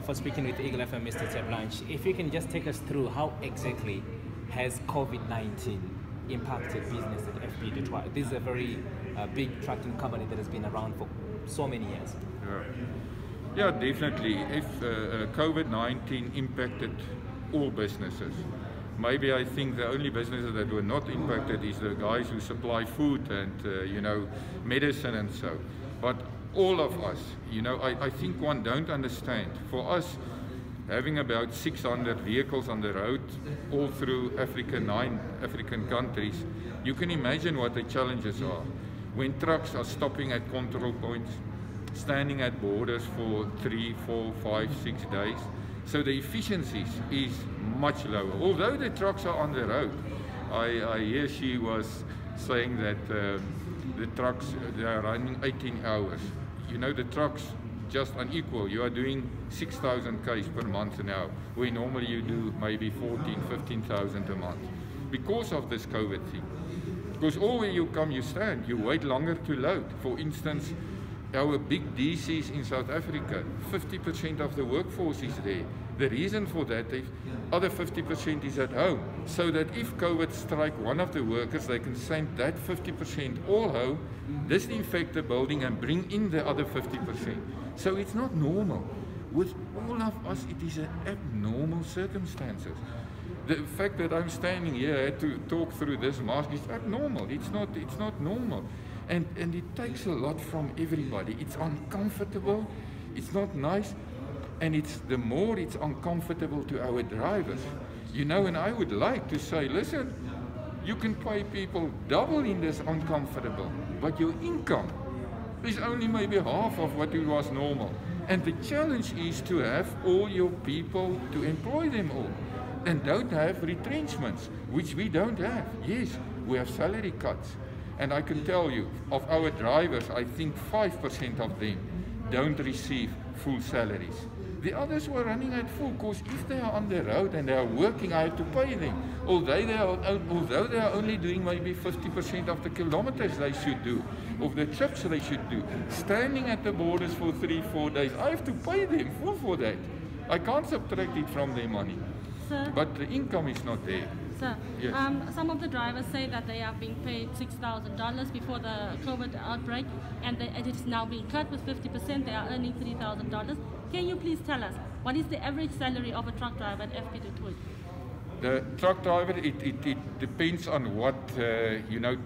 For speaking with Eagle FM, Mr. Terblanche, if you can just take us through how exactly has COVID-19 impacted business at FP de Twi? This is a very big trucking company that has been around for so many years. Yeah, definitely. If COVID-19 impacted all businesses, maybe I think the only businesses that were not impacted is the guys who supply food and medicine and so. But all of us, I think one don't understand. For us, having about 600 vehicles on the road all through Africa, 9 African countries, you can imagine what the challenges are. When trucks are stopping at control points, standing at borders for 3, 4, 5, 6 days. So the efficiencies is much lower. Although the trucks are on the road, I hear she was saying that the trucks, they are running 18 hours. The trucks just unequal. You are doing 6,000 Ks per month now, where normally you do maybe 14, 15,000 a month. Because of this COVID thing. Because where you come, you stand, you wait longer to load. For instance, our big DCs in South Africa, 50% of the workforce is there. The reason for that is other 50% is at home, so that if COVID strike one of the workers, they can send that 50% all home, disinfect the building and bring in the other 50%. So it's not normal. With all of us, it is an abnormal circumstances. The fact that I'm standing here to talk through this mask is abnormal. It's not normal. And it takes a lot from everybody. It's uncomfortable, it's not nice, and the more it's uncomfortable to our drivers. And I would like to say, listen, you can pay people double in this uncomfortable, but your income is only maybe half of what it was normal. And the challenge is to have all your people, to employ them all, and don't have retrenchments, which we don't have. Yes, we have salary cuts. And I can tell you, of our drivers, I think 5% of them don't receive full salaries. The others were running at full, because if they are on the road and they are working, I have to pay them. Although they are only doing maybe 50% of the kilometers they should do, of the trips they should do, standing at the borders for 3, 4 days, I have to pay them full for that. I can't subtract it from their money. Sir, but the income is not there. Sir, yes. Some of the drivers say that they are being paid $6,000 before the COVID outbreak, and it is now being cut with 50%. They are earning $3,000. Can you please tell us what is the average salary of a truck driver at FP de Twi? The truck driver, it depends on what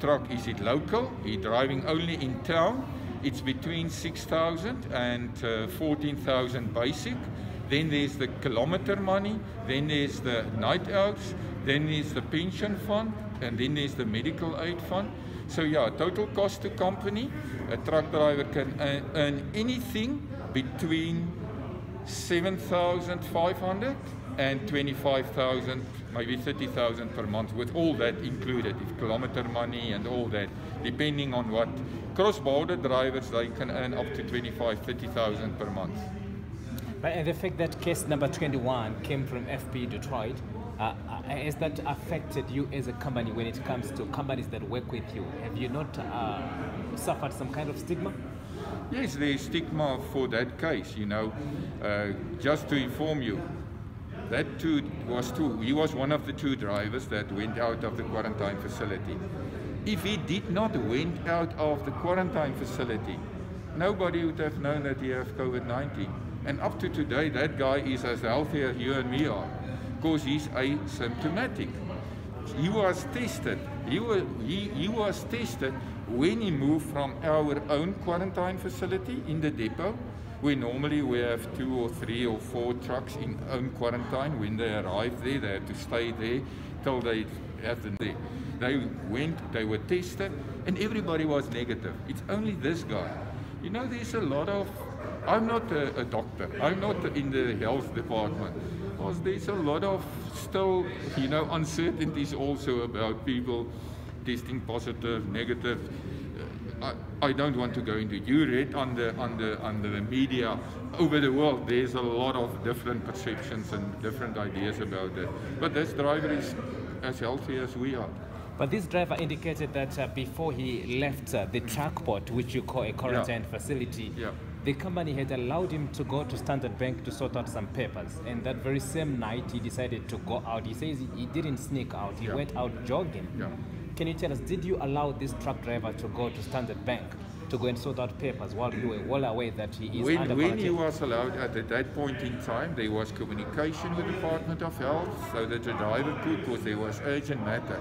truck. Is it local? He's driving only in town. It's between 6,000 and 14,000 basic. Then there's the kilometer money, then there's the night outs, then there's the pension fund, and then there's the medical aid fund. So yeah, total cost to company, a truck driver can earn anything between 7,500 and 25,000, maybe 30,000 per month, with all that included, with kilometer money and all that, depending on what. Cross-border drivers, they can earn up to 25,000, 30,000 per month. But the fact that case number 21 came from FP de Twi, has that affected you as a company when it comes to companies that work with you? Have you not suffered some kind of stigma? Yes, there is stigma for that case, just to inform you. That he was one of the 2 drivers that went out of the quarantine facility. If he did not went out of the quarantine facility, nobody would have known that he has COVID-19. And up to today, that guy is as healthy as you and me are, because he's asymptomatic. He was tested. He was tested when he moved from our own quarantine facility in the depot, where normally we have 2 or 3 or 4 trucks in own quarantine. When they arrive there, they have to stay there till they have them there. They were tested, and everybody was negative. It's only this guy. There's a lot of. I'm not a doctor. I'm not in the health department. Because there's a lot of still, uncertainties also about people testing positive, negative. I don't want to go into it. You read on the media over the world, there's a lot of different perceptions and different ideas about that. But this driver is as healthy as we are. But this driver indicated that before he left the truck port, which you call a quarantine facility, the company had allowed him to go to Standard Bank to sort out some papers, and that very same night he decided to go out. He says he didn't sneak out, he went out jogging. Yeah. Can you tell us, did you allow this truck driver to go to Standard Bank to go and sort out papers while you were well aware that he is under When quarantine? he was allowed at that point in time, there was communication with the Department of Health so that the driver could, because there was urgent matter.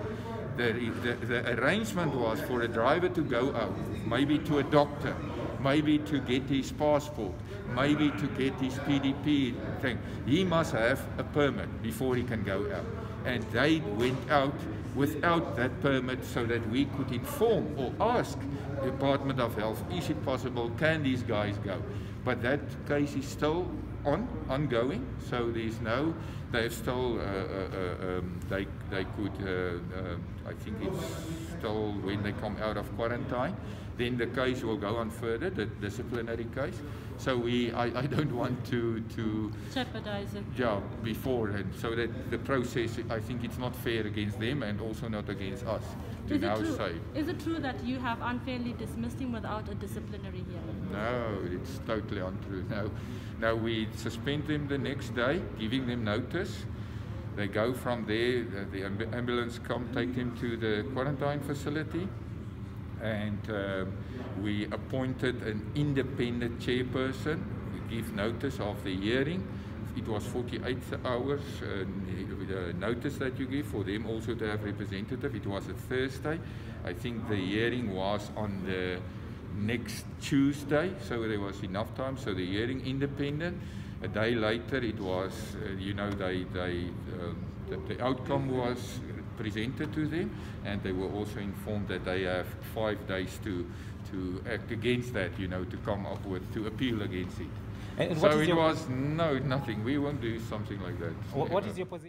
The arrangement was for a driver to go out, maybe to a doctor, maybe to get his passport, maybe to get his PDP thing. He must have a permit before he can go out. And they went out without that permit so that we could inform or ask the Department of Health, is it possible, can these guys go? But that case is still ongoing, so there's no, they've still, they could, I think it's still when they come out of quarantine, then the case will go on further, the disciplinary case. So I don't want to jeopardize it. Yeah, beforehand, so that the process, I think it's not fair against them and also not against us to now say. Is it true that you have unfairly dismissed him without a disciplinary hearing? No, it's totally untrue. No, we suspend them the next day, giving them notice. They go from there, the ambulance come, take them to the quarantine facility, and we appointed an independent chairperson. We give notice of the hearing. It was 48 hours notice that you give for them also to have representative. It was a Thursday. I think the hearing was on the next Tuesday, so there was enough time. So the hearing independent. A day later, it was, the outcome was presented to them, and they were also informed that they have 5 days to act against that, to come up with, to appeal against it. And so it was, no, nothing. We won't do something like that. What is your position?